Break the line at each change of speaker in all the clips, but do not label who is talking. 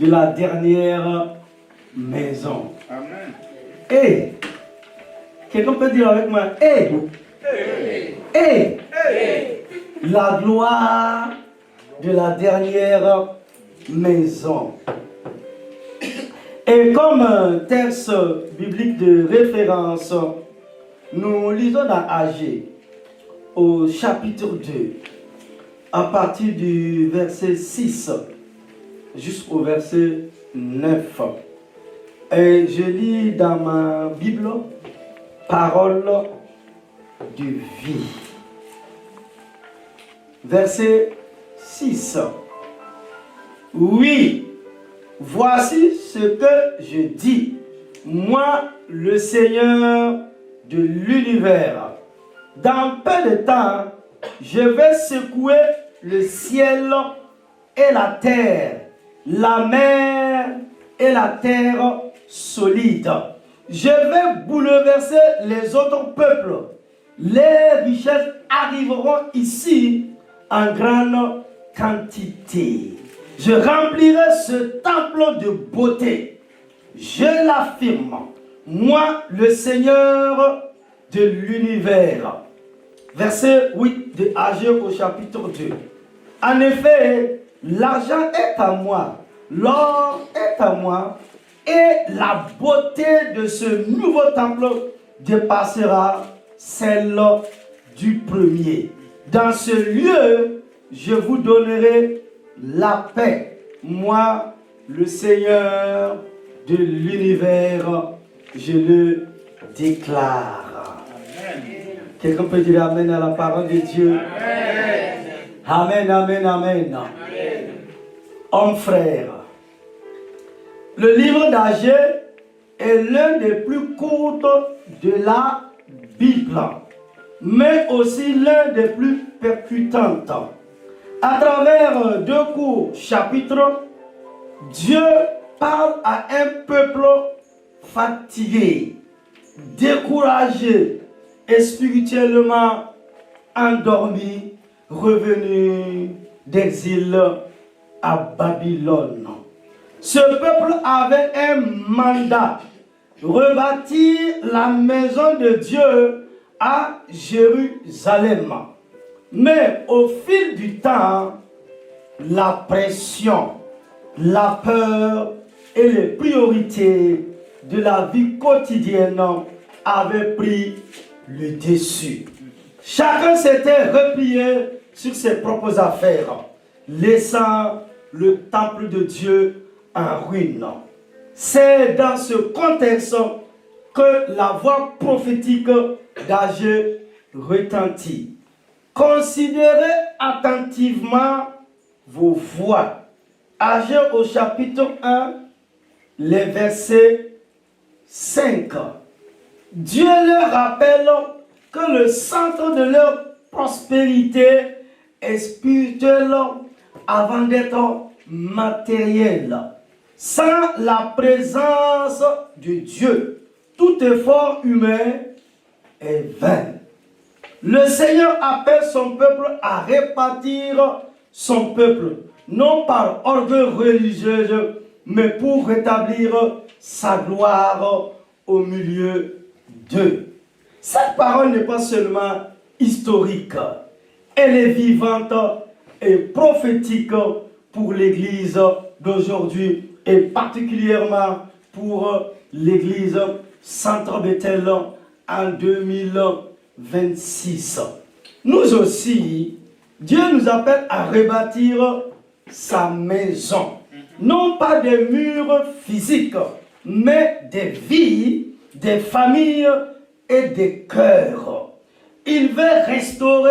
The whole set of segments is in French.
de la dernière maison.
Amen.
Et, quelqu'un peut dire avec moi, la gloire de la dernière maison. Et comme texte biblique de référence, nous lisons dans Agé, au chapitre 2, à partir du verset 6 jusqu'au verset 9. Et je lis dans ma Bible, parole de vie. Verset 6. Oui, voici ce que je dis, moi le Seigneur de l'univers. Dans peu de temps, je vais secouer le ciel et la terre, la mer et la terre solide. Je vais bouleverser les autres peuples. Les richesses arriveront ici en grande quantité. Je remplirai ce temple de beauté. Je l'affirme, moi le Seigneur de l'univers. Verset 8 de Agé au chapitre 2. En effet, l'argent est à moi, l'or est à moi, et la beauté de ce nouveau temple dépassera celle du premier. Dans ce lieu, je vous donnerai la paix. Moi, le Seigneur de l'univers, je le déclare. Amen. Quelqu'un peut dire Amen à la parole de Dieu. Amen, amen, amen. Amen. Hommes frères, le livre d'Agé est l'un des plus courts de la Bible, mais aussi l'un des plus percutants. À travers deux courts chapitres, Dieu parle à un peuple fatigué, découragé et spirituellement endormi, revenu d'exil à Babylone. Ce peuple avait un mandat, rebâtir la maison de Dieu à Jérusalem. Mais au fil du temps, la pression, la peur et les priorités de la vie quotidienne avaient pris le dessus. Chacun s'était replié sur ses propres affaires, laissant le temple de Dieu en ruine. C'est dans ce contexte que la voix prophétique d'Agé retentit. Considérez attentivement vos voix. Agé au chapitre 1, les versets 5. Dieu leur rappelle que le centre de leur prospérité est spirituel avant d'être matériel. Sans la présence de Dieu, tout effort humain est vain. Le Seigneur appelle son peuple à répartir son peuple, non par orgueil religieux, mais pour rétablir sa gloire au milieu d'eux. Cette parole n'est pas seulement historique, elle est vivante et prophétique pour l'Église d'aujourd'hui et particulièrement pour l'Église Centre Bethel en 2026. Nous aussi, Dieu nous appelle à rebâtir sa maison. Non pas des murs physiques, mais des vies, des familles et des cœurs. Il veut restaurer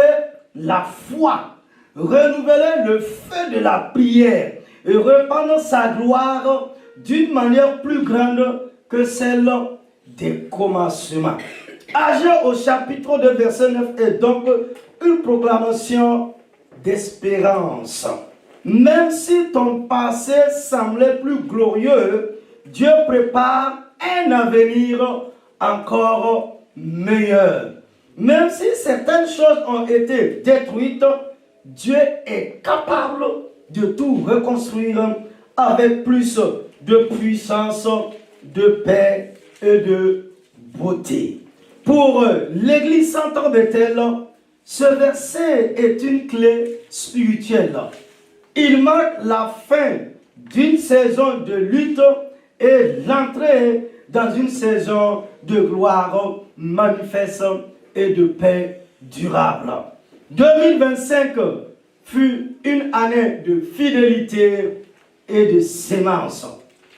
la foi, renouveler le feu de la prière et répandre sa gloire d'une manière plus grande que celle des commencements. Agé au chapitre 2, verset 9 est donc une proclamation d'espérance. Même si ton passé semblait plus glorieux, Dieu prépare un avenir encore meilleur. Même si certaines choses ont été détruites, Dieu est capable de tout reconstruire avec plus de puissance, de paix et de beauté. Pour l'Église Centre Bethel, ce verset est une clé spirituelle. Il marque la fin d'une saison de lutte et l'entrée dans une saison de gloire manifeste et de paix durable. 2025 fut une année de fidélité et de sémence.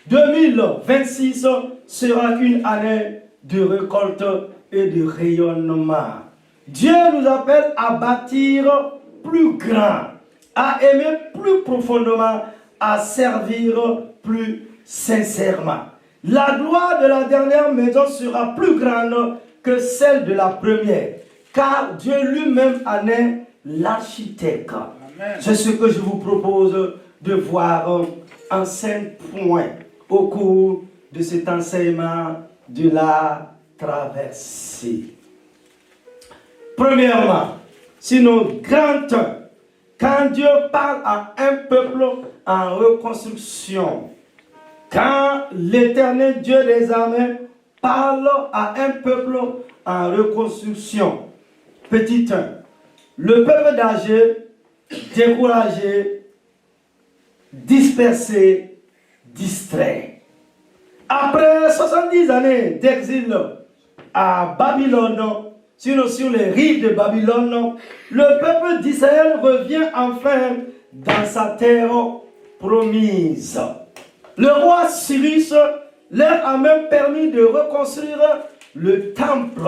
2026 sera une année de récolte et de rayonnement. Dieu nous appelle à bâtir plus grand, à aimer plus profondément, à servir plus sincèrement. La gloire de la dernière maison sera plus grande que celle de la première, car Dieu lui-même en est l'architecte. C'est ce que je vous propose de voir en 5 points au cours de cet enseignement de la traversée. Premièrement, sur nos grands temps, quand Dieu parle à un peuple en reconstruction, quand l'Éternel Dieu des armées parle à un peuple en reconstruction, petit 1, le peuple d'âgé, découragé, dispersé, distrait. Après 70 années d'exil à Babylone, sur les rives de Babylone, le peuple d'Israël revient enfin dans sa terre promise. Le roi Cyrus leur a même permis de reconstruire le temple.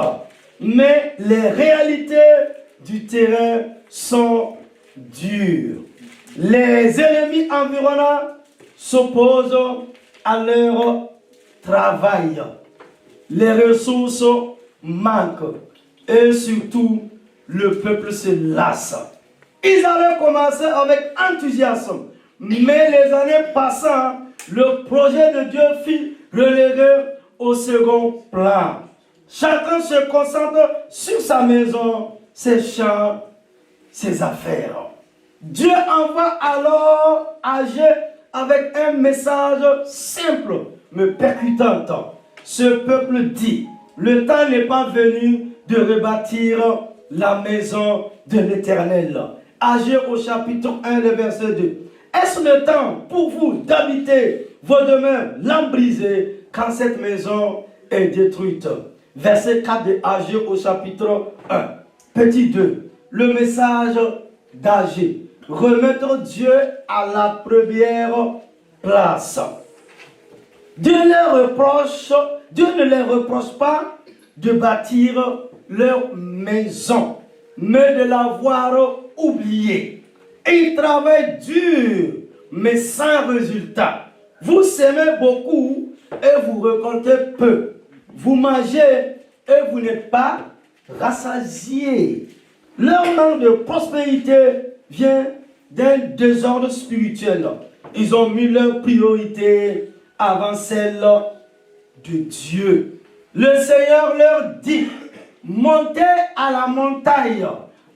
Mais les réalités du terrain sont dures. Les ennemis environnants s'opposent à leur travail. Les ressources manquent. Et surtout, le peuple se lasse. Ils avaient commencé avec enthousiasme. Mais les années passant, le projet de Dieu fut relégué au second plan. Chacun se concentre sur sa maison, ses champs, ses affaires. Dieu envoie alors Agé avec un message simple, mais percutant. Ce peuple dit, le temps n'est pas venu de rebâtir la maison de l'Éternel. Agé au chapitre 1, le verset 2. Est-ce le temps pour vous d'habiter vos demeures lambrisées quand cette maison est détruite? Verset 4 de Agé au chapitre 1. Petit 2. Le message d'Agé. Remettre Dieu à la première place. Dieu ne les reproche pas de bâtir leur maison, mais de l'avoir oubliée. Ils travaillent dur, mais sans résultat. Vous semez beaucoup et vous récoltez peu. Vous mangez et vous n'êtes pas rassasiés. Leur manque de prospérité vient d'un désordre spirituel. Ils ont mis leur priorité avant celle de Dieu. Le Seigneur leur dit, montez à la montagne,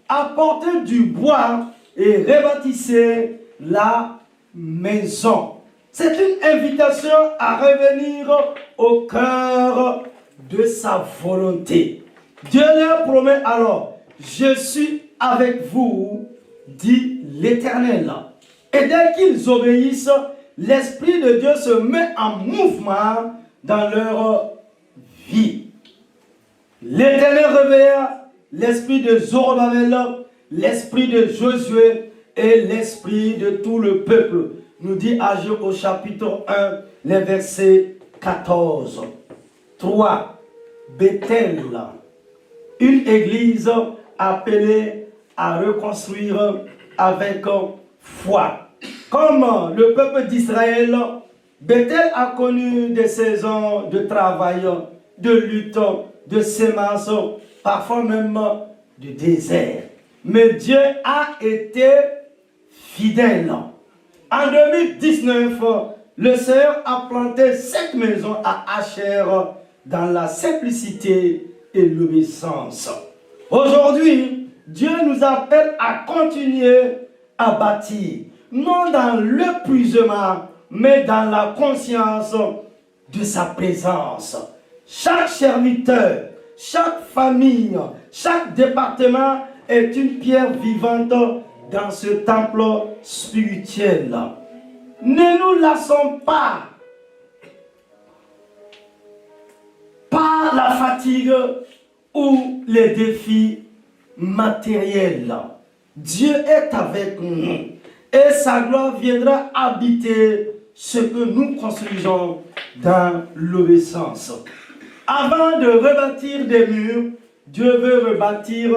apportez du bois et rebâtissez la maison. C'est une invitation à revenir au cœur de sa volonté. Dieu leur promet alors, je suis avec vous, dit l'Éternel. Et dès qu'ils obéissent, l'Esprit de Dieu se met en mouvement dans leur vie. L'Éternel réveilla l'esprit de Zorobabel, l'esprit de Josué et l'esprit de tout le peuple. Nous dit Agé au chapitre 1, les versets 14. 3. Bethel, une église appelée à reconstruire avec foi. Comme le peuple d'Israël, Bethel a connu des saisons de travail, de lutte, de sémence, parfois même de désert. Mais Dieu a été fidèle. En 2019, le Seigneur a planté cette maison à Asher dans la simplicité et l'obéissance. Aujourd'hui, Dieu nous appelle à continuer à bâtir, non dans l'épuisement, mais dans la conscience de sa présence. Chaque serviteur, chaque famille, chaque département est une pierre vivante dans ce temple spirituel. Ne nous lassons pas par la fatigue ou les défis matériels. Dieu est avec nous et sa gloire viendra habiter ce que nous construisons dans l'obéissance. Avant de rebâtir des murs, Dieu veut rebâtir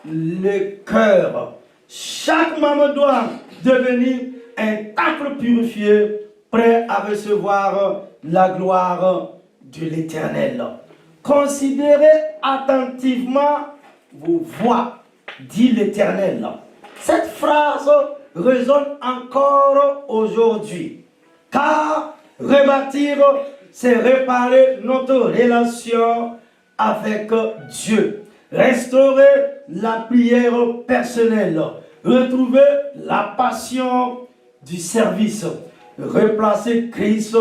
le cœur. Chaque membre doit devenir un temple purifié, prêt à recevoir la gloire de l'Éternel. Considérez attentivement vos voies, dit l'Éternel. Cette phrase résonne encore aujourd'hui, car rebâtir, c'est réparer notre relation avec Dieu, restaurer la prière personnelle, retrouver la passion du service, replacer Christ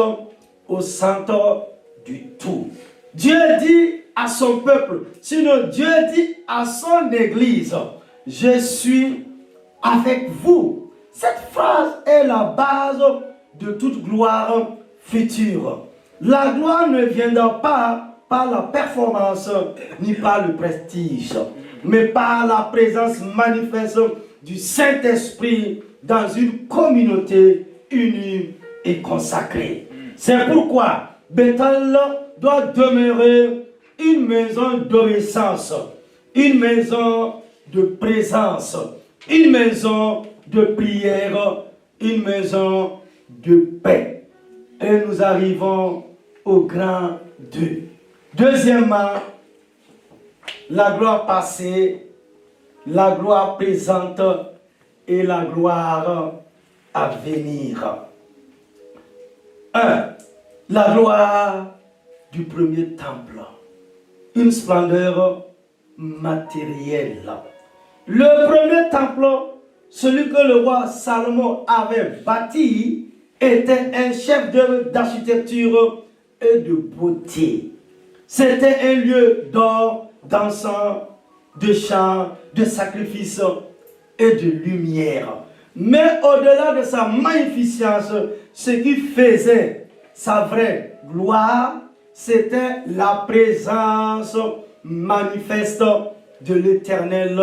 au centre du tout. Dieu dit à son peuple, sinon Dieu dit à son église, je suis avec vous. Cette phrase est la base de toute gloire future. La gloire ne viendra pas par la performance ni par le prestige, mais par la présence manifeste du Saint-Esprit dans une communauté unie et consacrée. C'est pourquoi Bethel doit demeurer une maison d'obéissance, une maison de présence, une maison de prière, une maison de paix. Et nous arrivons au grand 2. Deuxièmement, la gloire passée, la gloire présente et la gloire à venir. 1. La gloire du premier temple. Une splendeur matérielle. Le premier temple, celui que le roi Salomon avait bâti, était un chef d'œuvre d'architecture et de beauté. C'était un lieu d'or, d'encens, de chants, de sacrifices et de lumière. Mais au-delà de sa magnificence, ce qui faisait sa vraie gloire, c'était la présence manifeste de l'Éternel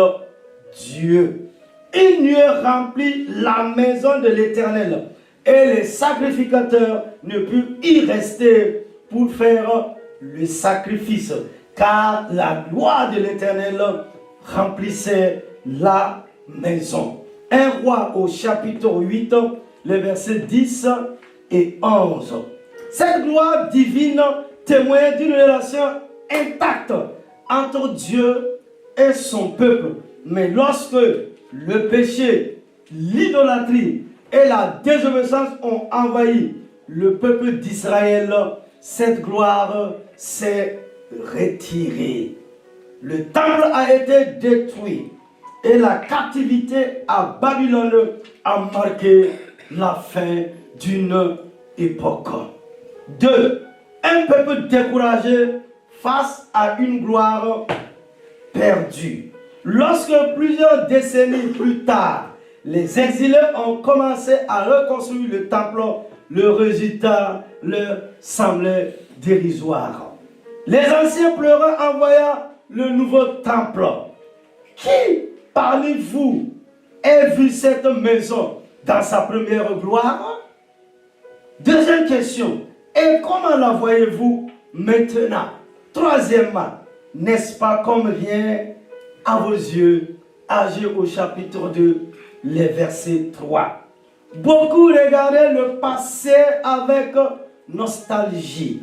Dieu. Il nuée remplit la maison de l'Éternel et les sacrificateurs ne purent y rester pour faire le sacrifice, car la gloire de l'Éternel remplissait la maison. 1 Roi au chapitre 8, les versets 10 et 11. Cette gloire divine témoigne d'une relation intacte entre Dieu et son peuple. Mais lorsque le péché, l'idolâtrie et la désobéissance ont envahi le peuple d'Israël, cette gloire s'est retirée. Le temple a été détruit et la captivité à Babylone a marqué la fin d'une époque. 2. Un peuple découragé face à une gloire perdue. Lorsque plusieurs décennies plus tard, les exilés ont commencé à reconstruire le temple, le résultat leur semblait dérisoire. Les anciens pleurants envoya le nouveau temple. Qui parmi vous a vu cette maison dans sa première gloire? Deuxième question. Et comment la voyez-vous maintenant? Troisièmement, n'est-ce pas comme rien à vos yeux? Agir au chapitre 2, les versets 3. Beaucoup regardaient le passé avec nostalgie.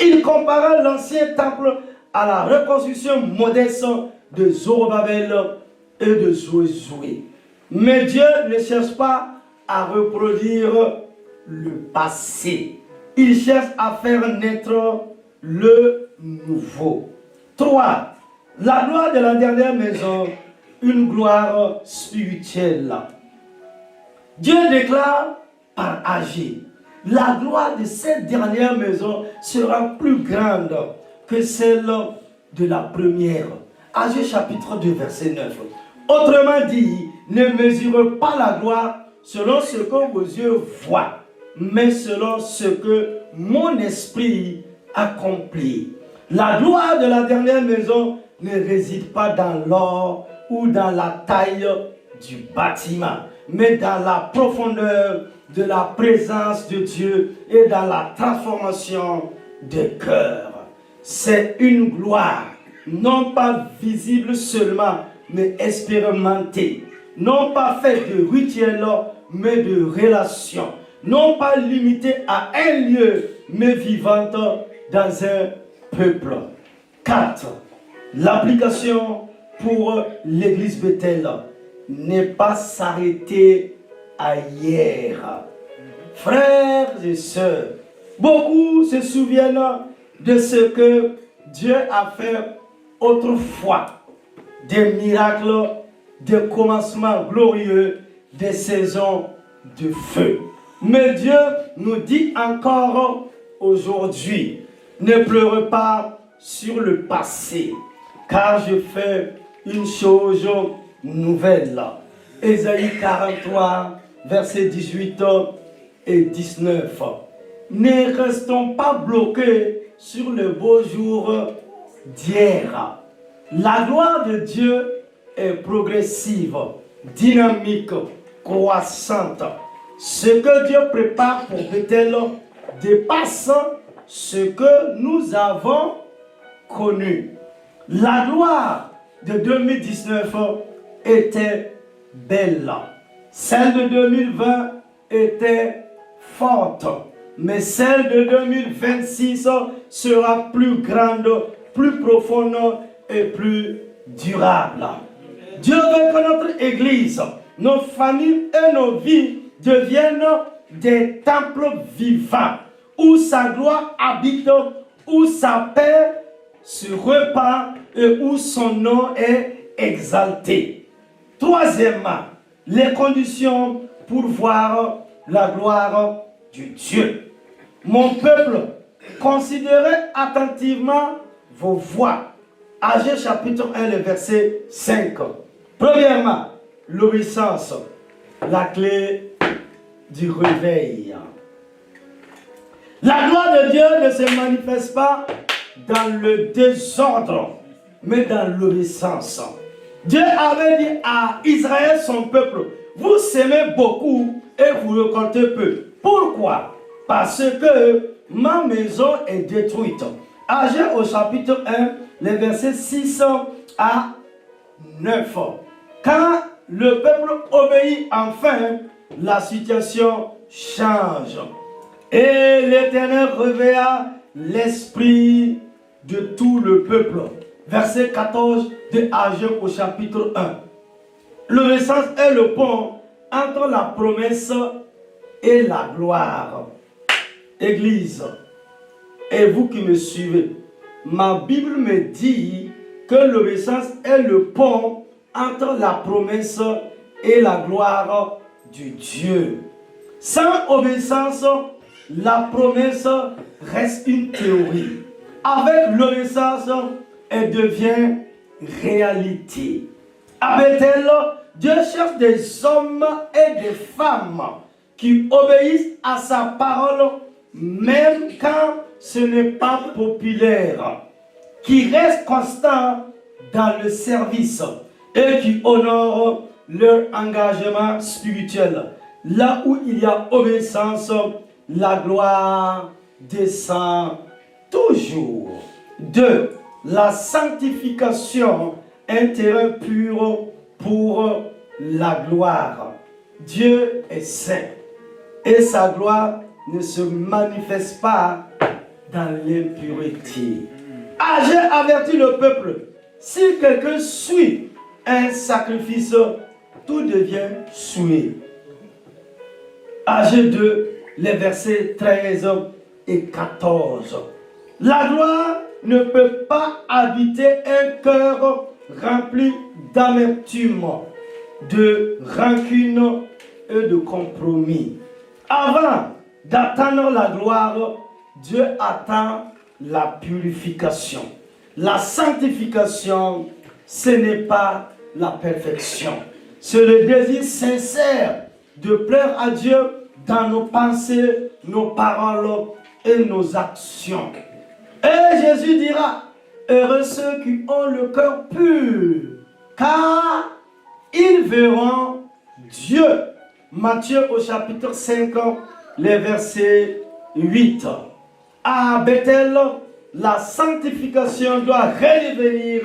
Ils comparaient l'ancien temple à la reconstruction modeste de Zorobabel et de Josué. Mais Dieu ne cherche pas à reproduire le passé. Il cherche à faire naître le nouveau. 3. La gloire de la dernière maison, une gloire spirituelle. Dieu déclare par agir. la gloire de cette dernière maison sera plus grande que celle de la première. Agé chapitre 2, verset 9. Autrement dit, ne mesurez pas la gloire selon ce que vos yeux voient, mais selon ce que mon esprit accomplit. La gloire de la dernière maison ne réside pas dans l'or ou dans la taille du bâtiment, mais dans la profondeur de la présence de Dieu et dans la transformation des cœurs. C'est une gloire, non pas visible seulement, mais expérimentée. Non pas faite de rituels, mais de relations. Non pas limitée à un lieu, mais vivante dans un peuple. 4. L'application pour l'église Bethel n'est pas s'arrêter à hier. Frères et sœurs, beaucoup se souviennent de ce que Dieu a fait autrefois. Des miracles, des commencements glorieux, des saisons de feu. Mais Dieu nous dit encore aujourd'hui, ne pleurez pas sur le passé, car je fais une chose nouvelle. Ésaïe 43, versets 18 et 19. Ne restons pas bloqués sur le beau jour d'hier. La gloire de Dieu est progressive, dynamique, croissante. Ce que Dieu prépare pour Bethel dépasse ce que nous avons connu. La gloire de 2019 était belle. Celle de 2020 était forte. Mais celle de 2026 sera plus grande, plus profonde et plus durable. Dieu veut que notre église, nos familles et nos vies deviennent des temples vivants où sa gloire habite, où sa paix se répand et où son nom est exalté. Troisièmement, les conditions pour voir la gloire du Dieu. Mon peuple, considérez attentivement vos voix. Agé chapitre 1, le verset 5. Premièrement, l'obéissance, la clé du réveil. La gloire de Dieu ne se manifeste pas dans le désordre, mais dans l'obéissance. Dieu avait dit à Israël, son peuple, vous semez beaucoup et vous récoltez peu. Pourquoi? Parce que ma maison est détruite. Agé au chapitre 1, les versets 6 à 9. Quand le peuple obéit enfin, la situation change. Et l'Éternel réveilla l'esprit de tout le peuple. Verset 14 de Agé au chapitre 1. L'obéissance est le pont entre la promesse et la gloire. Église, et vous qui me suivez, ma Bible me dit que l'obéissance est le pont entre la promesse et la gloire du Dieu. Sans obéissance, la promesse reste une théorie. Avec l'obéissance, elle devient réalité. Avec elle, Dieu cherche des hommes et des femmes qui obéissent à sa parole, même quand ce n'est pas populaire, qui restent constants dans le service et qui honorent leur engagement spirituel. Là où il y a obéissance, la gloire descend toujours. 2. La sanctification, un terrain pur pour la gloire. Dieu est saint et sa gloire ne se manifeste pas dans l'impureté. Agé avertit le peuple, si quelqu'un suit un sacrifice, tout devient souillé. Agé 2, les versets 13 et 14. La gloire ne peut pas habiter un cœur rempli d'amertume, de rancune et de compromis. Avant d'attendre la gloire, Dieu attend la purification. La sanctification, ce n'est pas la perfection. C'est le désir sincère de plaire à Dieu dans nos pensées, nos paroles et nos actions. Et Jésus dira, heureux ceux qui ont le cœur pur, car ils verront Dieu. Matthieu au chapitre 5, les versets 8. À Bethel, la sanctification doit redevenir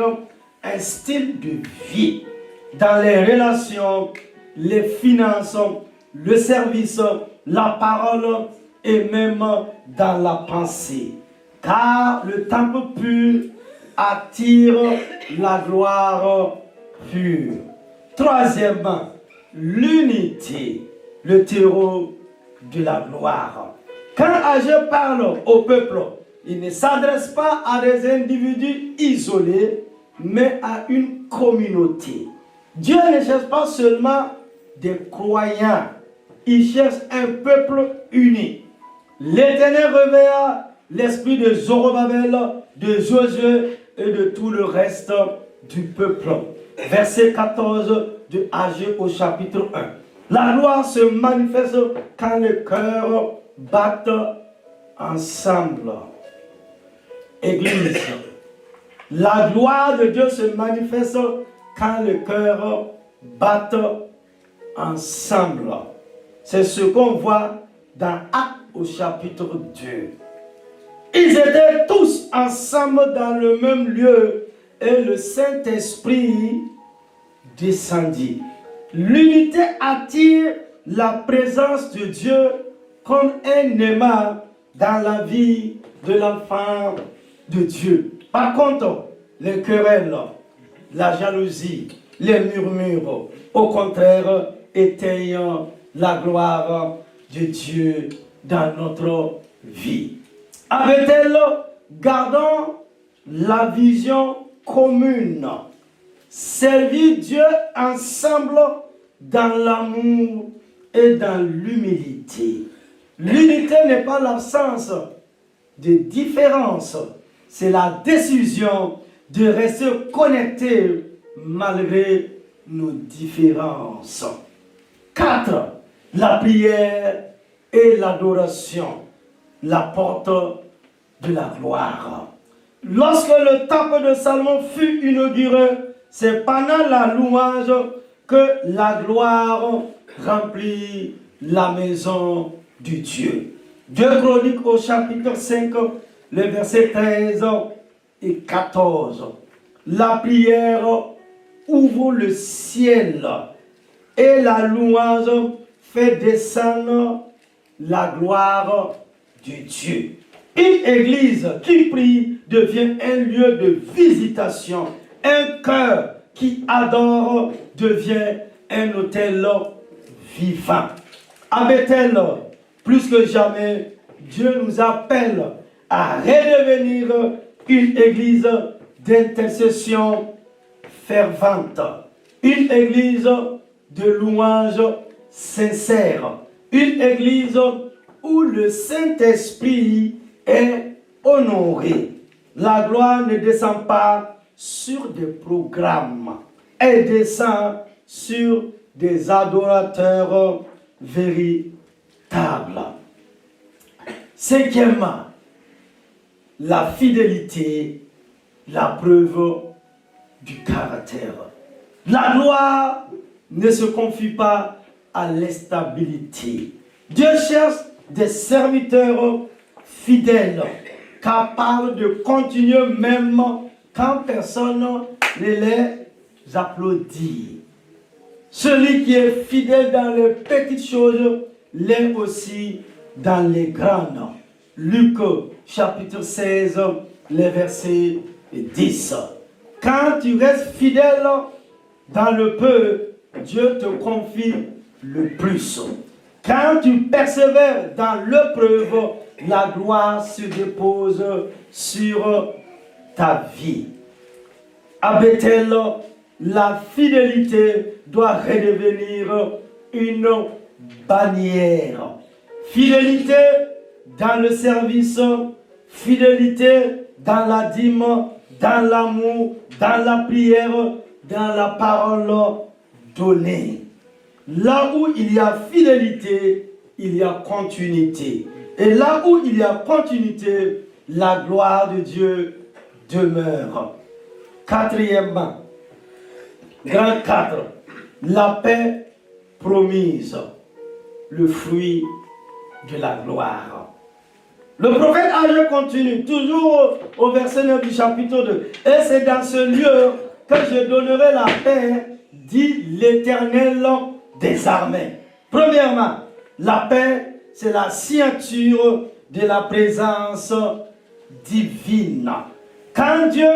un style de vie dans les relations, les finances, le service, la parole et même dans la pensée. Car le temple pur attire la gloire pure. Troisièmement, l'unité, le terreau de la gloire. Quand Ageu parle au peuple, il ne s'adresse pas à des individus isolés, mais à une communauté. Dieu ne cherche pas seulement des croyants, il cherche un peuple uni. L'Éternel réveilla l'esprit de Zorobabel, de Josué et de tout le reste du peuple. Verset 14 de Ageu au chapitre 1. La gloire se manifeste quand les cœurs battent ensemble. Église, la gloire de Dieu se manifeste quand les cœurs battent ensemble. C'est ce qu'on voit dans Actes au chapitre 2. Ils étaient tous ensemble dans le même lieu et le Saint-Esprit descendit. L'unité attire la présence de Dieu comme un aimant dans la vie de l'enfant de Dieu. Par contre, les querelles, la jalousie, les murmures, au contraire, éteignent la gloire de Dieu dans notre vie. Avec-elle, gardons la vision commune. Servir Dieu ensemble dans l'amour et dans l'humilité. L'unité n'est pas l'absence de différence, c'est la décision de rester connectés malgré nos différences. 4. La prière et l'adoration, la porte de la gloire. Lorsque le temple de Salomon fut inauguré, c'est pendant la louange que la gloire remplit la maison de Dieu. 2 Chroniques au chapitre 5, les versets 13 et 14. La prière ouvre le ciel et la louange fait descendre la gloire de Dieu. Une église qui prie devient un lieu de visitation. Un cœur qui adore devient un autel vivant. À Bethel, plus que jamais, Dieu nous appelle à redevenir une église d'intercession fervente. Une église de louange sincère. Une église où le Saint-Esprit est honoré. La gloire ne descend pas sur des programmes. Elle descend sur des adorateurs véritables. Cinquièmement, la fidélité, la preuve du caractère. La gloire ne se confie pas à l'instabilité. Dieu cherche des serviteurs fidèles, capables de continuer même quand personne ne les applaudit. Celui qui est fidèle dans les petites choses l'est aussi dans les grandes. Luc chapitre 16, les versets 10. Quand tu restes fidèle dans le peu, Dieu te confie le plus. Quand tu persévères dans l'épreuve, la gloire se dépose sur ta vie. À Bethel, la fidélité doit redevenir une bannière. fidélité dans le service, fidélité dans la dîme, dans l'amour, dans la prière, dans la parole donnée. Là où il y a fidélité, il y a continuité. Et là où il y a continuité, la gloire de Dieu demeure. Quatrièmement, grand 4, la paix promise, le fruit de la gloire. Le prophète Agé continue, toujours au verset 9 du chapitre 2. Et c'est dans ce lieu que je donnerai la paix, dit l'Éternel des armées. Premièrement, la paix, c'est la signature de la présence divine. Quand Dieu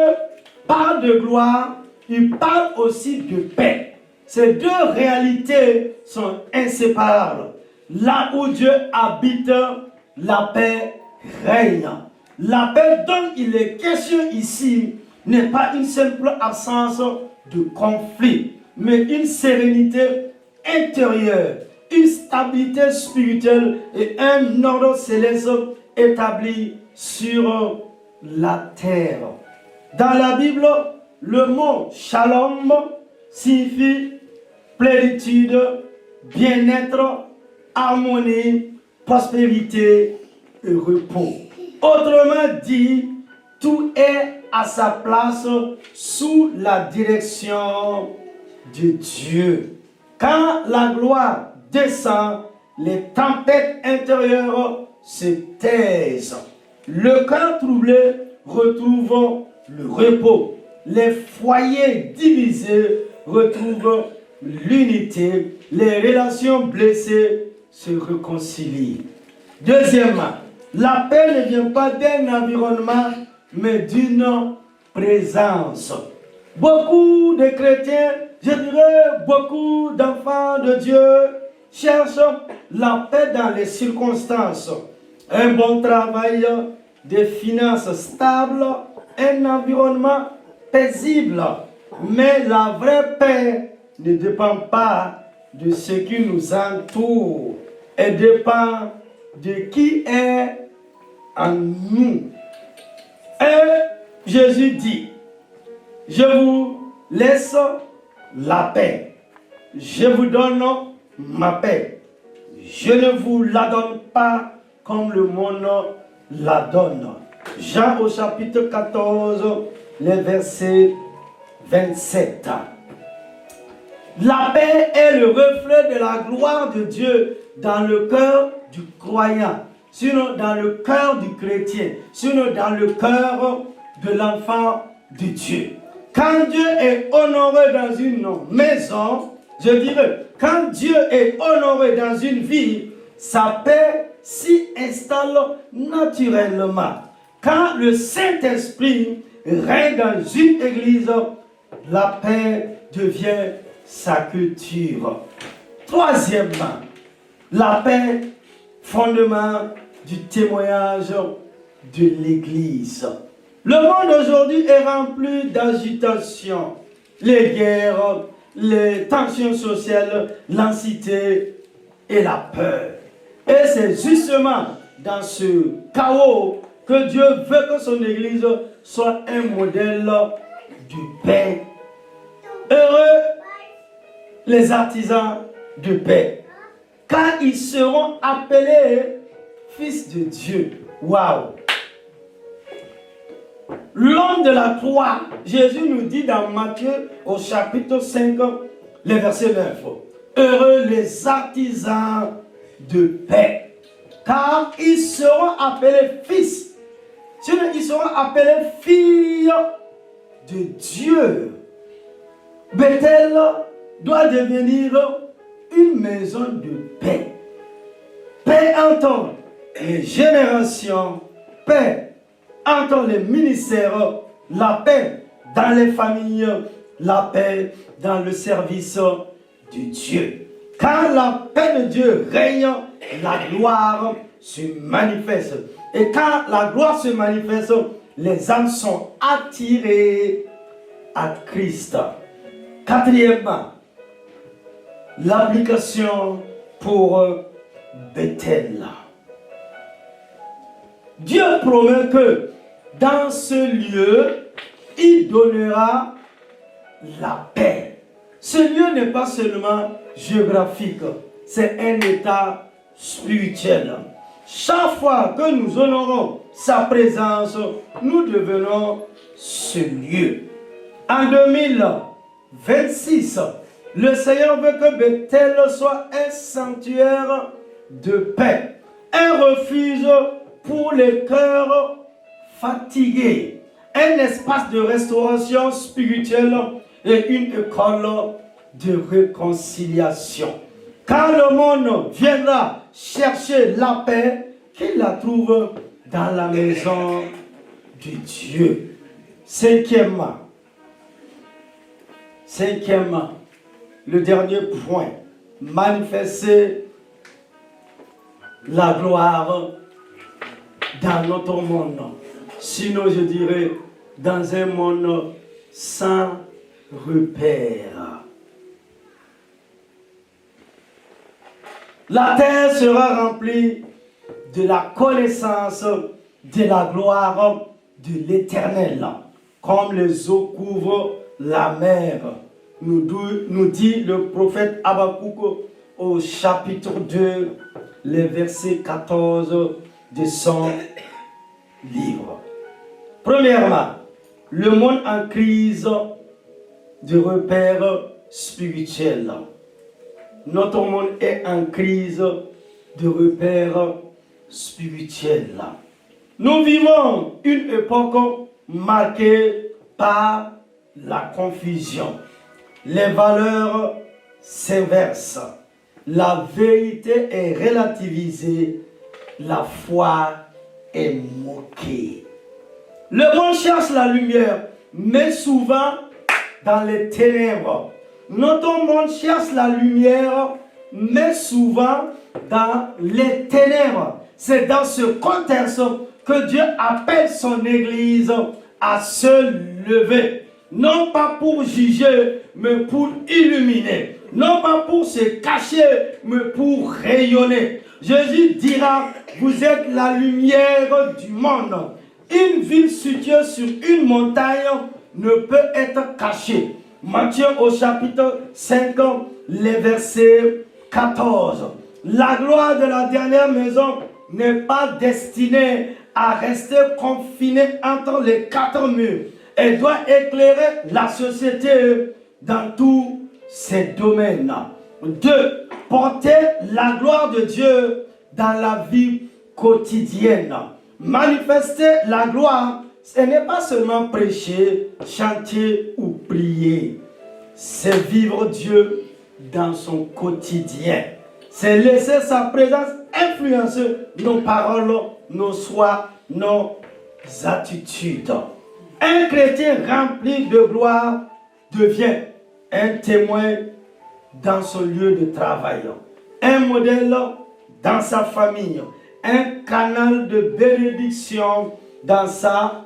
parle de gloire, il parle aussi de paix. Ces deux réalités sont inséparables. Là où Dieu habite, la paix règne. La paix dont il est question ici n'est pas une simple absence de conflit, mais une sérénité intérieure, une stabilité spirituelle et un ordre céleste établi sur la terre. Dans la Bible, le mot shalom signifie plénitude, bien-être, harmonie, prospérité et repos. Autrement dit, tout est à sa place sous la direction de Dieu. Quand la gloire descend, les tempêtes intérieures se taisent. Le cœur troublé retrouve le repos. Les foyers divisés retrouvent l'unité. Les relations blessées se réconcilient. Deuxièmement, la paix ne vient pas d'un environnement, mais d'une présence. Beaucoup de chrétiens, je dirais beaucoup d'enfants de Dieu, cherchent la paix dans les circonstances. Un bon travail, des finances stables, un environnement paisible. Mais la vraie paix ne dépend pas de ce qui nous entoure. Elle dépend de qui est en nous. Et Jésus dit, je vous laisse la paix. Je vous donne ma paix. Je ne vous la donne pas comme le monde la donne. Jean au chapitre 14, le verset 27. La paix est le reflet de la gloire de Dieu dans le cœur du croyant, sinon dans le cœur du chrétien, sinon dans le cœur de l'enfant de Dieu. Quand Dieu est honoré dans une maison, je dirais, quand Dieu est honoré dans une vie, sa paix s'y installe naturellement. Quand le Saint-Esprit règne dans une église, la paix devient sa culture. Troisièmement, la paix, fondement du témoignage de l'église. Le monde aujourd'hui est rempli d'agitation, les guerres, les tensions sociales, l'anxiété et la peur. Et c'est justement dans ce chaos que Dieu veut que son église soit un modèle de paix. Heureux les artisans de paix, car ils seront appelés fils de Dieu. Waouh! L'homme de la croix, Jésus nous dit dans Matthieu au chapitre 5, le verset 9. Heureux les artisans de paix, car ils seront appelés fils. Sinon, ils seront appelés filles de Dieu. Bethel doit devenir une maison de paix. Paix entre les générations, paix entre les ministères, la paix dans les familles, la paix dans le service de Dieu. Quand la paix de Dieu règne, la gloire se manifeste. Et quand la gloire se manifeste, les âmes sont attirées à Christ. Quatrièmement, l'application pour Bethel. Dieu promet que dans ce lieu, il donnera la paix. Ce lieu n'est pas seulement géographique, c'est un état spirituel. Chaque fois que nous honorons sa présence, nous devenons ce lieu. En 2026, le Seigneur veut que Bethel soit un sanctuaire de paix, un refuge pour les cœurs fatigués, un espace de restauration spirituelle et une école de réconciliation. Quand le monde viendra chercher la paix, qu'il la trouve dans la maison de Dieu. Cinquièmement, le dernier point, manifester la gloire dans notre monde. Sinon, je dirais, dans un monde sans repère. La terre sera remplie de la connaissance de la gloire de l'Éternel, comme les eaux couvrent la mer, nous dit le prophète Habakkuk au chapitre 2, les versets 14 de son livre. Premièrement, le monde en crise de repères spirituels. Notre monde est en crise de repères spirituels. Nous vivons une époque marquée par la confusion. Les valeurs s'inversent. La vérité est relativisée. La foi est moquée. Le monde cherche la lumière, mais souvent dans les ténèbres. Notre monde cherche la lumière, mais souvent dans les ténèbres. C'est dans ce contexte que Dieu appelle son Église à se lever. Non pas pour juger, mais pour illuminer. Non pas pour se cacher, mais pour rayonner. Jésus dira, vous êtes la lumière du monde. Une ville située sur une montagne ne peut être cachée. Matthieu au chapitre 5, les versets 14. La gloire de la dernière maison n'est pas destinée à rester confinée entre les quatre murs. Elle doit éclairer la société dans tous ses domaines. 2. Porter la gloire de Dieu dans la vie quotidienne. Manifester la gloire, ce n'est pas seulement prêcher, chanter ou prier. C'est vivre Dieu dans son quotidien. C'est laisser sa présence influencer nos paroles, nos choix, nos attitudes. Un chrétien rempli de gloire devient un témoin dans son lieu de travail, un modèle dans sa famille, un canal de bénédiction dans sa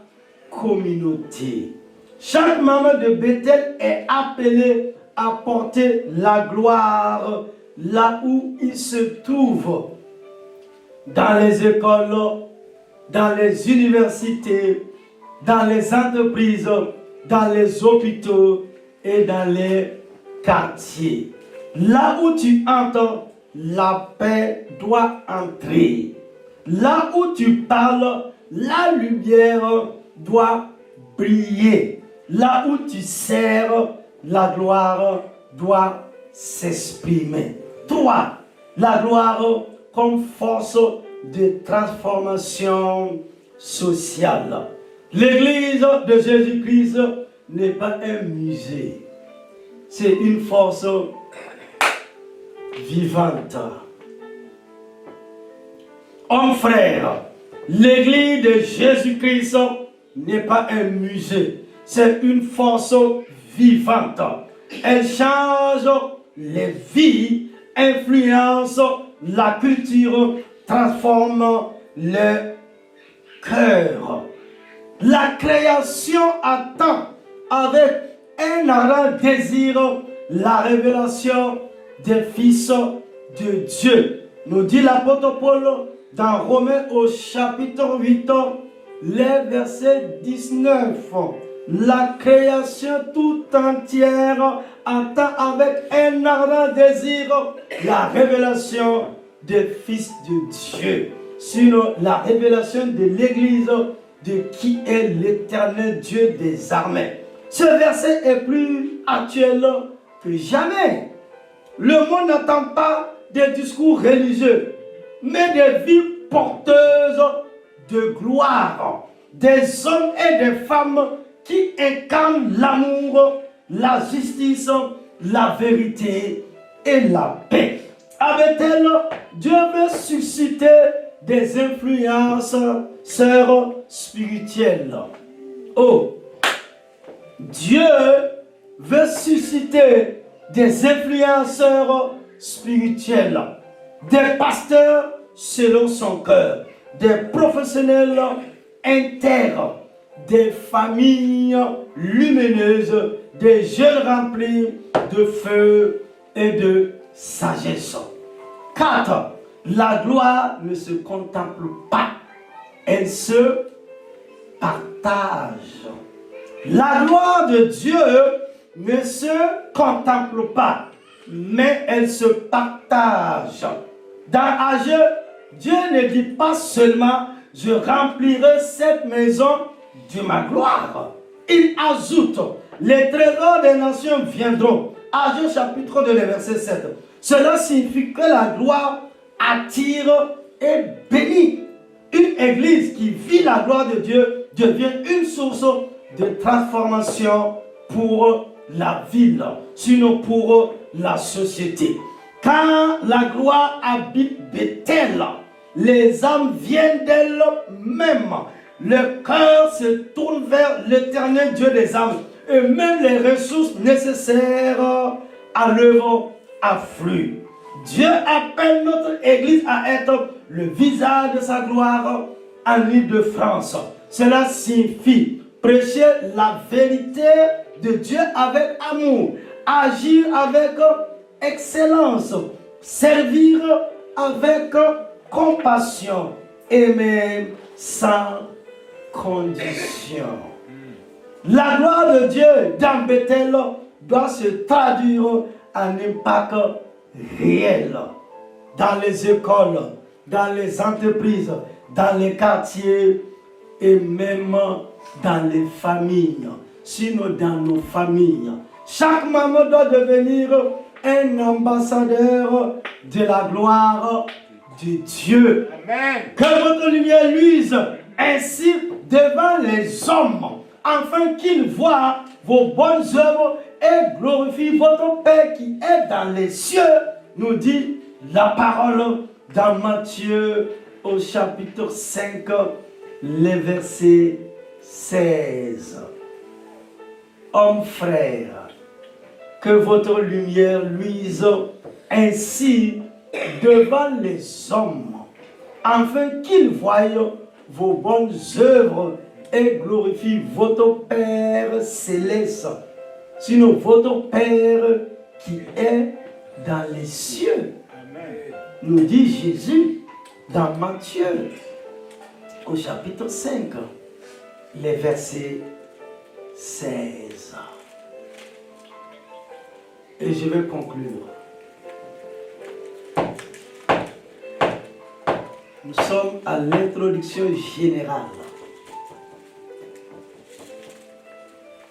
communauté. Chaque membre de Bethel est appelé à porter la gloire là où il se trouve, dans les écoles, dans les universités, dans les entreprises, dans les hôpitaux et dans les quartiers. Là où tu entends, la paix doit entrer. Là où tu parles, la lumière doit briller. Là où tu sers, la gloire doit s'exprimer. 3. La gloire comme force de transformation sociale. L'église de Jésus-Christ n'est pas un musée. C'est une force vivante. Hommes frères, l'église de Jésus-Christ n'est pas un musée. C'est une force vivante. Elle change les vies, influence la culture, transforme le cœur. La création attend avec un ardent désir la révélation des fils de Dieu. nous dit l'apôtre Paul dans Romains au chapitre 8, les versets 19. La création tout entière attend avec un ardent désir la révélation des fils de Dieu. Sinon, la révélation de l'Église, de qui est l'Éternel Dieu des armées. Ce verset est plus actuel que jamais. Le monde n'attend pas des discours religieux, mais des vies porteuses de gloire, des hommes et des femmes qui incarnent l'amour, la justice, la vérité et la paix. À Bethel, Dieu veut susciter des influenceurs spirituels. Oh, Dieu veut susciter des influenceurs spirituels, des pasteurs selon son cœur, des professionnels intègres, des familles lumineuses, des jeunes remplis de feu et de sagesse. 4. La gloire ne se contemple pas, elle se partage. La gloire de Dieu ne se contemple pas, mais elle se partage. Dans Ageu, Dieu ne dit pas seulement « je remplirai cette maison de ma gloire ». Il ajoute « les trésors des nations viendront ». Ageu chapitre 2, verset 7. Cela signifie que la gloire attire et bénit. Une église qui vit la gloire de Dieu devient une source de transformation pour la ville, sinon pour la société. Quand la gloire habite Bethel, les âmes viennent d'elles-mêmes. Le cœur se tourne vers l'Éternel Dieu des âmes. Et même les ressources nécessaires à l'œuvre affluent. Dieu appelle notre église à être le visage de sa gloire en Île-de-France. Cela signifie prêcher la vérité de Dieu avec amour, agir avec excellence, servir avec compassion, aimer sans condition. La gloire de Dieu dans Bethel doit se traduire en impact réel dans les écoles, dans les entreprises, dans les quartiers et même dans les familles. Sinon dans nos familles. Chaque maman doit devenir un ambassadeur de la gloire de Dieu. Amen. Que votre lumière luise ainsi devant les hommes, afin qu'ils voient vos bonnes œuvres et glorifient votre Père qui est dans les cieux, nous dit la parole dans Matthieu au chapitre 5, les versets 16. Hommes frères, que votre lumière luise ainsi devant les hommes, afin qu'ils voient vos bonnes œuvres et glorifient votre Père céleste, sinon votre Père qui est dans les cieux. Amen. Nous dit Jésus dans Matthieu au chapitre 5, les versets 16. Et je vais conclure. Nous sommes à l'introduction générale.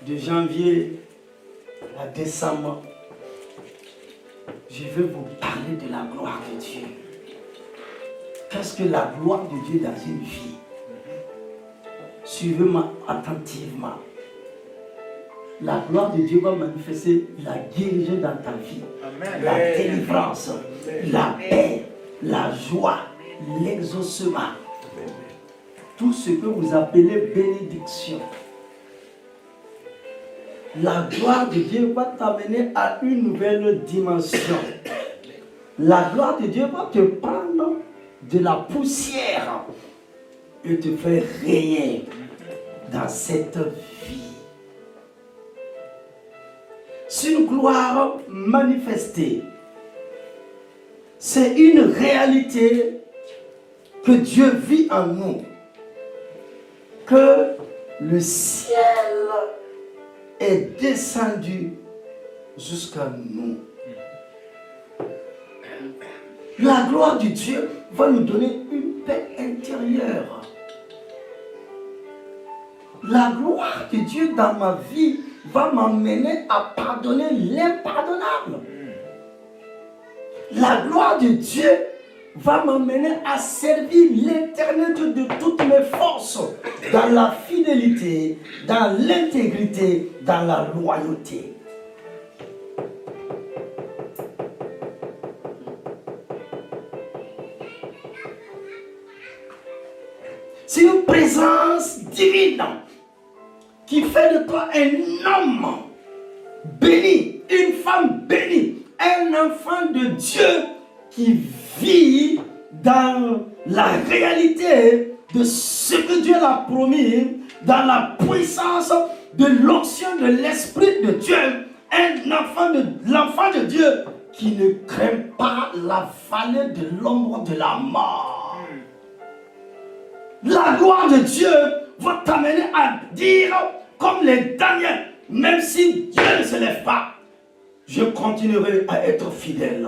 De janvier à décembre, je vais vous parler de la gloire de Dieu. Qu'est-ce que la gloire de Dieu dans une vie? Suivez-moi attentivement. La gloire de Dieu va manifester la guérison dans ta vie. Amen. La délivrance, Amen. La paix, la joie, l'exaucement. Tout ce que vous appelez bénédiction. La gloire de Dieu va t'amener à une nouvelle dimension. La gloire de Dieu va te prendre de la poussière et te faire régner dans cette vie. C'est une gloire manifestée. c'est une réalité que Dieu vit en nous. Que le ciel est descendu jusqu'à nous. La gloire de Dieu va nous donner une paix intérieure. La gloire de Dieu dans ma vie va m'amener à pardonner l'impardonnable. La gloire de Dieu va m'amener à servir l'Éternel de toutes mes forces, dans la fidélité, dans l'intégrité, dans la loyauté. C'est une présence divine qui fait de toi un homme béni, une femme bénie, un enfant de Dieu qui vit dans la réalité de ce que Dieu l'a promis, dans la puissance de l'onction de l'Esprit de Dieu, l'enfant de Dieu qui ne craint pas la vallée de l'ombre de la mort. La gloire de Dieu va t'amener à dire, comme les Daniel, même si Dieu ne se lève pas, je continuerai à être fidèle.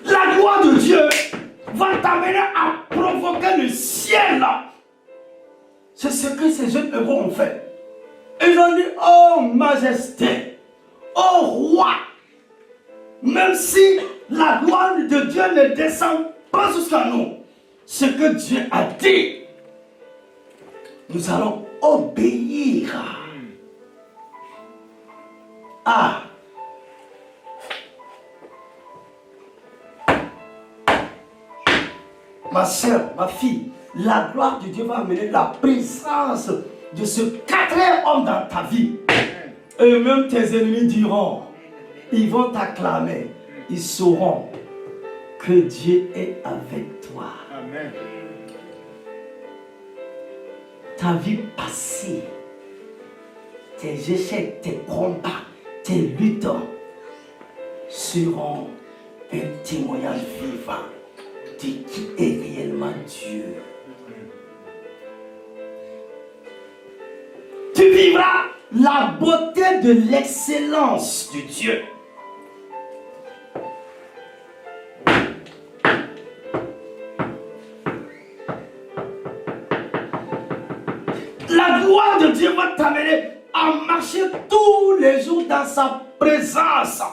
La gloire de Dieu va t'amener à provoquer le ciel. C'est ce que ces jeunes héros ont fait. Ils ont dit, oh majesté, oh roi, même si la gloire de Dieu ne descend pas jusqu'à nous, ce que Dieu a dit, nous allons obéir. Ah! Ma soeur, ma fille, la gloire de Dieu va amener la présence de ce quatrième homme dans ta vie. Et même tes ennemis diront, ils vont t'acclamer, ils sauront que Dieu est avec toi. Amen. Ta vie passée, tes échecs, tes combats, tes luttes seront un témoignage vivant de qui est réellement Dieu. Tu vivras la beauté de l'excellence de Dieu. La gloire de Dieu va t'amener à marcher tous les jours dans sa présence.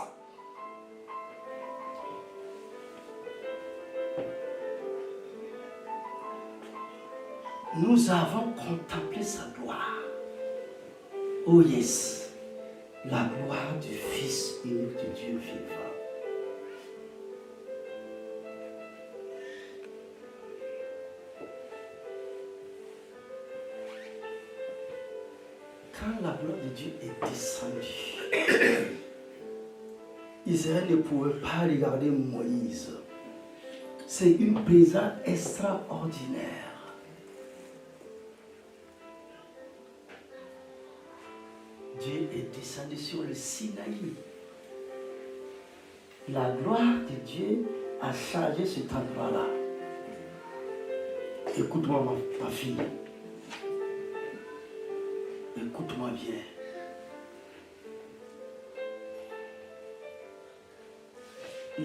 Nous avons contemplé sa gloire. Oh yes, la gloire du Fils unique de Dieu vivant. Quand la gloire de Dieu est descendue, Israël ne pouvait pas regarder Moïse. C'est une présence extraordinaire. Dieu est descendu sur le Sinaï. La gloire de Dieu a changé cet endroit-là. Écoute-moi, ma fille. Écoute-moi bien.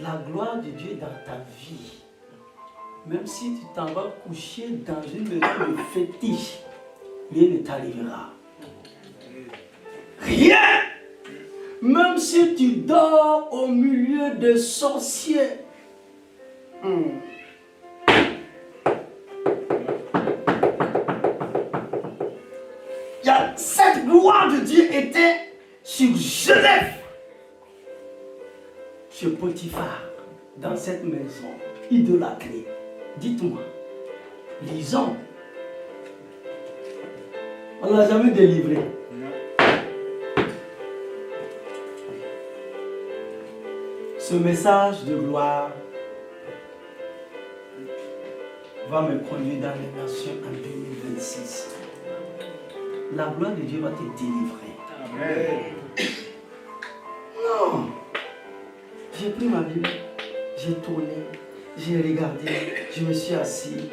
La gloire de Dieu dans ta vie, même si tu t'en vas coucher dans une maison de fétiche, rien ne t'arrivera. Rien! Même si tu dors au milieu de sorciers. Cette gloire de Dieu était sur Genève, chez Potiphar, dans cette maison idolâtrée. Dites-moi, lisons. On ne l'a jamais délivré. Ce message de gloire va me conduire dans les nations en 2026. La gloire de Dieu va te délivrer. Amen. Non. J'ai pris ma Bible, j'ai tourné, j'ai regardé, je me suis assis.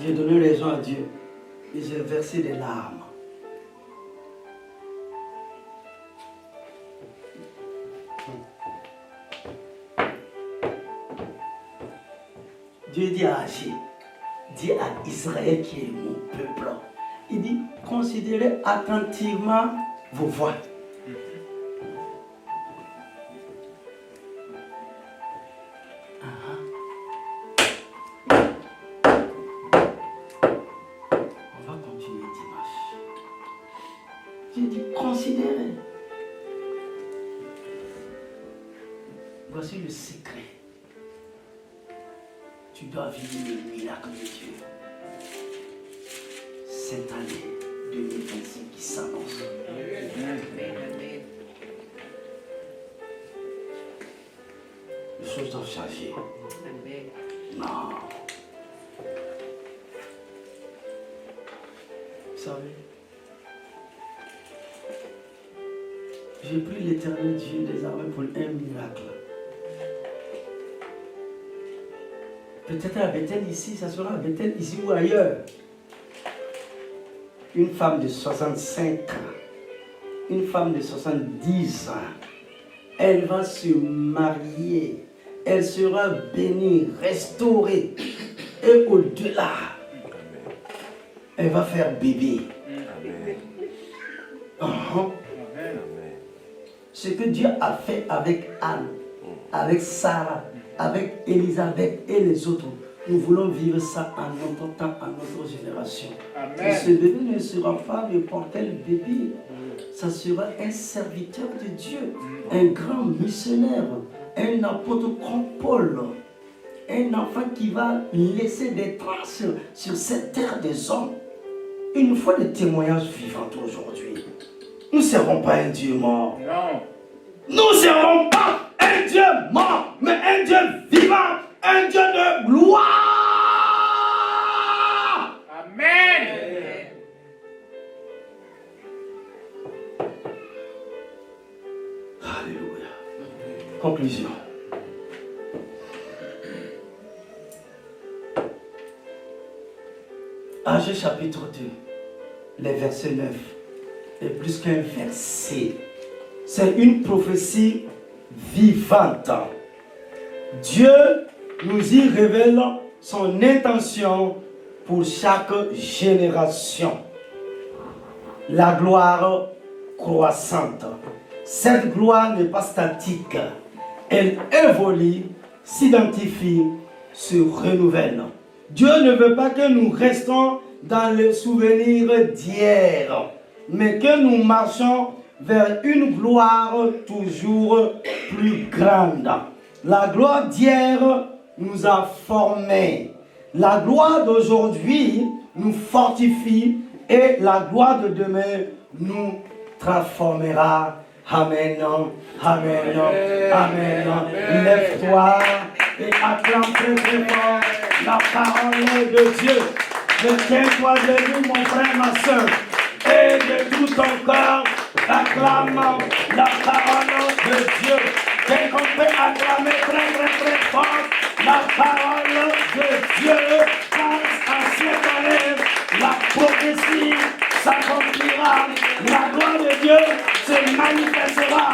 J'ai donné raison à Dieu et j'ai versé des larmes. Dieu dit à Agé, dit à Israël qui est mon peuple, il dit, considérez attentivement vos voix. On va continuer dimanche. J'ai dit, considérez. Voici le secret. Tu dois vivre le miracle de Dieu. Cette année 2025 qui s'annonce. Les choses doivent changer. Non. Vous savez, j'ai pris l'Éternel Dieu des armées pour un miracle. Peut-être à Bethel ici, ça sera à Bethel ici ou ailleurs. Une femme de 65 ans, une femme de 70 ans, elle va se marier, elle sera bénie, restaurée, et au-delà, elle va faire bébé. Ce que Dieu a fait avec Anne, avec Sarah, avec Élisabeth et les autres, nous voulons vivre ça en notre temps, en notre génération. Et ce bébé ne sera pas n'importe quel bébé. Ça sera un serviteur de Dieu, un grand missionnaire, un apôtre comme Paul, un enfant qui va laisser des traces sur cette terre des hommes. Il nous faut des témoignages vivants aujourd'hui. Nous ne serons pas un Dieu mort.
Non.
Nous ne serons pas un Dieu mort, mais un Dieu vivant, un Dieu de gloire.
Amen.
Alléluia. Conclusion. Agé chapitre 2, les versets 9, est plus qu'un verset. C'est une prophétie vivante. Dieu nous y révèle son intention pour chaque génération. La gloire croissante. Cette gloire n'est pas statique. Elle évolue, s'identifie, se renouvelle. Dieu ne veut pas que nous restons dans le souvenir d'hier, mais que nous marchons vers une gloire toujours plus grande. La gloire d'hier nous a formés. La gloire d'aujourd'hui nous fortifie et la gloire de demain nous transformera. Amen, amen, amen. Lève-toi et acclame très très fort la parole de Dieu. Retiens-toi de lui, mon frère, ma soeur, et de tout ton cœur, acclame la parole de Dieu. Dès qu'on peut acclamer très très très fort la parole de Dieu, parce à cette année, la prophétie s'accomplira, la gloire de Dieu se manifestera,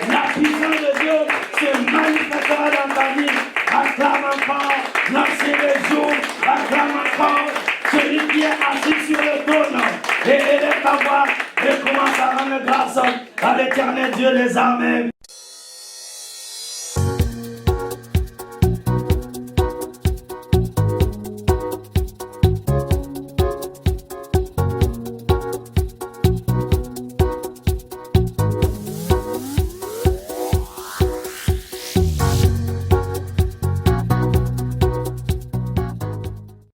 la puissance de Dieu se manifestera dans ta vie. Acclame encore l'ancien des jours, acclame encore celui qui est assis sur le trône, et élève ta voix et commence à rendre grâce à l'Éternel Dieu des armées.